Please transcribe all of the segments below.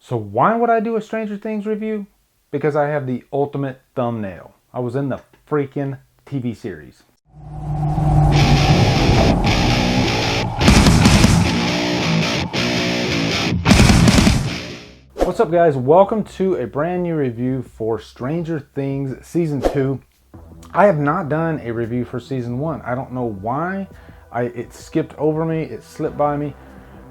So why would I do a Stranger Things review? Because I have the ultimate thumbnail. I was in the freaking TV series. What's up, guys? Welcome to a brand new review for Stranger Things Season 2. I have not done a review for Season 1. I don't know why. It skipped over me. It slipped by me.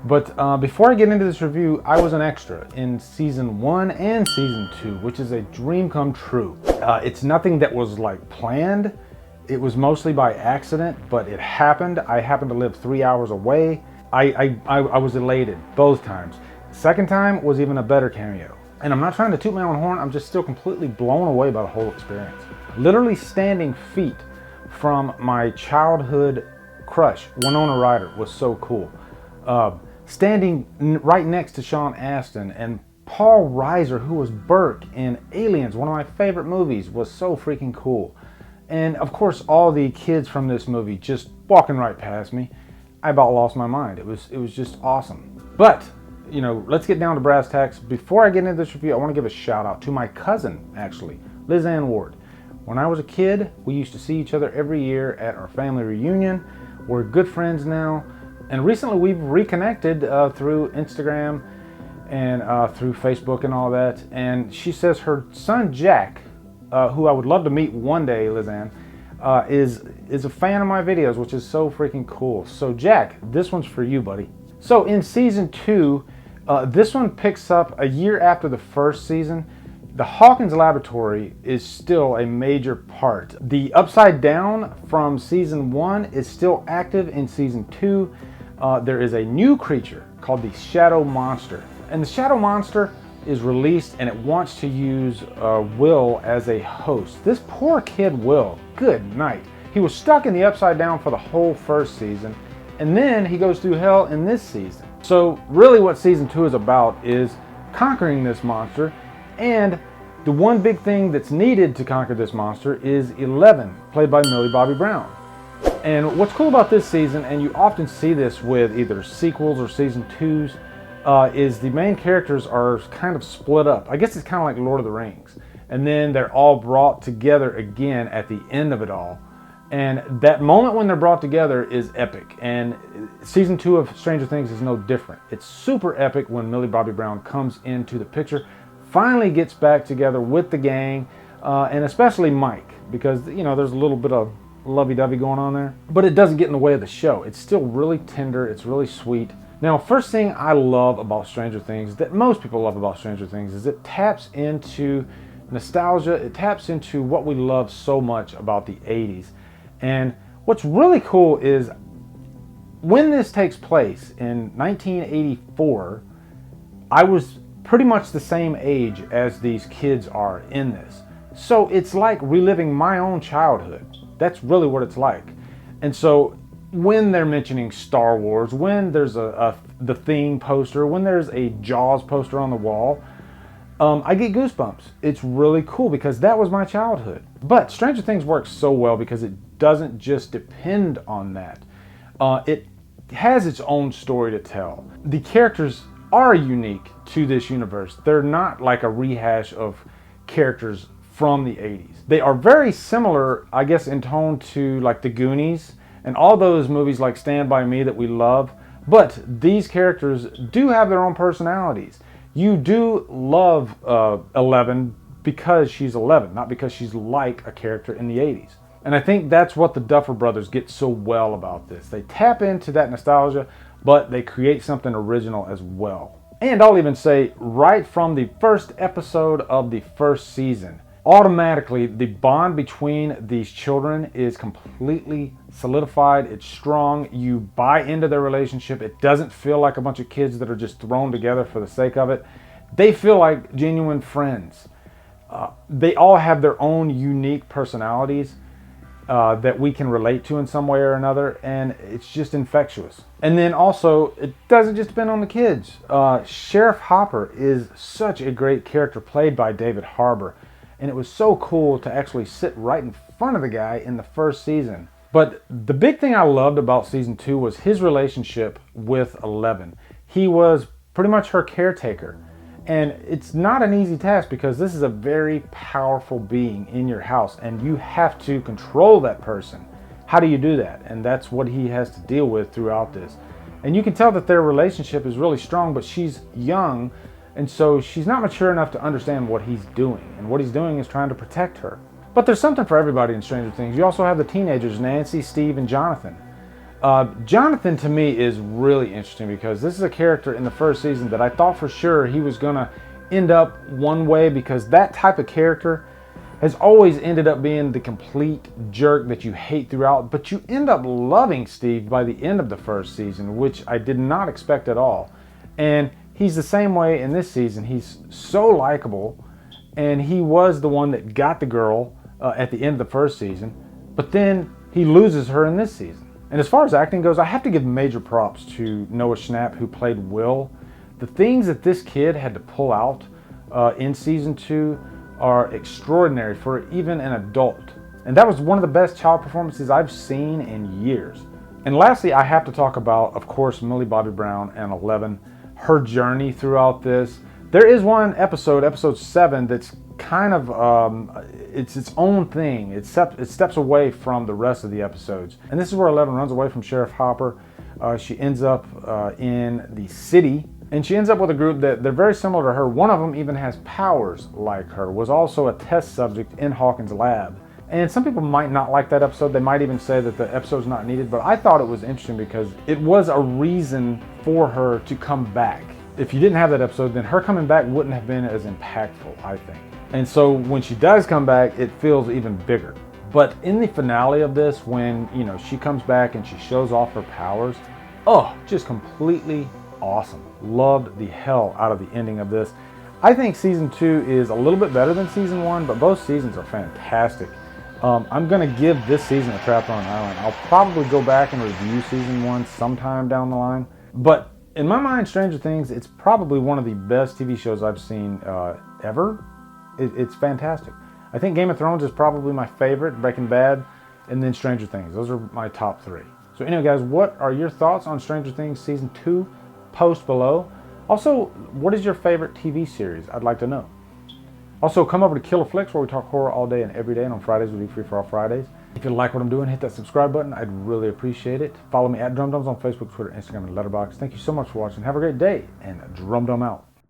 But before I get into this review, I was an extra in Season 1 and Season 2, which is a dream come true. It's nothing that was like planned. It was mostly by accident, but it happened. I happened to live 3 hours away. I was elated both times. Second time was even a better cameo. And I'm not trying to toot my own horn, I'm just still completely blown away by the whole experience. Literally standing feet from my childhood crush, Winona Ryder, was so cool. Standing right next to Sean Astin and Paul Reiser, who was Burke in Aliens, one of my favorite movies, was so freaking cool. And of course, all the kids from this movie just walking right past me. I about lost my mind. It was just awesome. But, you know, let's get down to brass tacks. Before I get into this review, I want to give a shout out to my cousin, actually, Liz Ann Ward. When I was a kid, we used to see each other every year at our family reunion. We're good friends now. And recently we've reconnected through Instagram and through Facebook and all that. And she says her son Jack, who I would love to meet one day, Lizanne, is a fan of my videos, which is so freaking cool. So Jack, this one's for you, buddy. So in Season 2, this one picks up a year after the first season. The Hawkins Laboratory is still a major part. The Upside Down from Season 1 is still active in Season 2. There is a new creature called the Shadow Monster. And the Shadow Monster is released and it wants to use Will as a host. This poor kid Will, good night. He was stuck in the Upside Down for the whole first season. And then he goes through hell in this season. So really what Season 2 is about is conquering this monster. And the one big thing that's needed to conquer this monster is 11, played by Millie Bobby Brown. And what's cool about this season, and you often see this with either sequels or Season 2s, is the main characters are kind of split up. I guess it's kind of like Lord of the Rings. And then they're all brought together again at the end of it all. And that moment when they're brought together is epic. And Season 2 of Stranger Things is no different. It's super epic when Millie Bobby Brown comes into the picture, finally gets back together with the gang, and especially Mike, because, you know, there's a little bit of lovey-dovey going on there. But it doesn't get in the way of the show. It's still really tender. It's really sweet. Now, first thing I love about Stranger Things, that most people love about Stranger Things, is it taps into nostalgia. It taps into what we love so much about the 80s. And what's really cool is when this takes place in 1984, I was pretty much the same age as these kids are in this. So it's like reliving my own childhood. That's really what it's like. And so when they're mentioning Star Wars, when there's the Thing poster, when there's a Jaws poster on the wall, I get goosebumps. It's really cool because that was my childhood. But Stranger Things works so well because it doesn't just depend on that. It has its own story to tell. The characters are unique to this universe. They're not like a rehash of characters from the 80s. They are very similar, I guess, in tone to like the Goonies and all those movies like Stand By Me that we love. But these characters do have their own personalities. You do love 11 because she's 11, not because she's like a character in the 80s. And I think that's what the Duffer Brothers get so well about this. They tap into that nostalgia, but they create something original as well. And I'll even say, right from the first episode of the first season, automatically the bond between these children is completely solidified. It's strong. You buy into their relationship. It doesn't feel like a bunch of kids that are just thrown together for the sake of it. They feel like genuine friends. They all have their own unique personalities that we can relate to in some way or another, and it's just infectious. And then also, it doesn't just depend on the kids. Sheriff Hopper is such a great character played by David Harbour, and it was so cool to actually sit right in front of the guy in the first season. But the big thing I loved about Season 2 was his relationship with 11. He was pretty much her caretaker. And it's not an easy task because this is a very powerful being in your house and you have to control that person. How do you do that? And that's what he has to deal with throughout this. And you can tell that their relationship is really strong, but she's young, and so she's not mature enough to understand what he's doing. And what he's doing is trying to protect her. But there's something for everybody in Stranger Things. You also have the teenagers, Nancy, Steve, and Jonathan. Jonathan to me is really interesting because this is a character in the first season that I thought for sure he was gonna end up one way, because that type of character has always ended up being the complete jerk that you hate throughout, but you end up loving Steve by the end of the first season, which I did not expect at all. And he's the same way in this season. He's so likable, and he was the one that got the girl at the end of the first season, but then he loses her in this season. And as far as acting goes, I have to give major props to Noah Schnapp, who played Will. The things that this kid had to pull out in season 2 are extraordinary for even an adult. And that was one of the best child performances I've seen in years. And lastly, I have to talk about, of course, Millie Bobby Brown and Eleven, her journey throughout this. There is one episode, episode 7, that's kind of, it's its own thing. It steps away from the rest of the episodes. And this is where Eleven runs away from Sheriff Hopper. She ends up in the city, and she ends up with a group that they're very similar to her. One of them even has powers like her, was also a test subject in Hawkins' lab. And some people might not like that episode. They might even say that the episode's not needed, but I thought it was interesting because it was a reason for her to come back. If you didn't have that episode, then her coming back wouldn't have been as impactful, I think. And so when she does come back, it feels even bigger. But in the finale of this, when, you know, she comes back and she shows off her powers, oh, just completely awesome. Loved the hell out of the ending of this. I think season 2 is a little bit better than season 1, but both seasons are fantastic. I'm gonna give this season a Trapped on an Island. I'll probably go back and review season 1 sometime down the line. But in my mind, Stranger Things, it's probably one of the best TV shows I've seen ever. It's fantastic. I think Game of Thrones is probably my favorite, Breaking Bad, and then Stranger Things. Those are my top 3. So anyway, guys, what are your thoughts on Stranger Things season 2? Post below. Also, what is your favorite TV series? I'd like to know. Also, come over to Killer Flicks, where we talk horror all day and every day, and on Fridays we do Free for All Fridays. If you like what I'm doing, hit that subscribe button. I'd really appreciate it. Follow me at Drumdums on Facebook, Twitter, Instagram, and Letterboxd. Thank you so much for watching. Have a great day, and Drumdum out.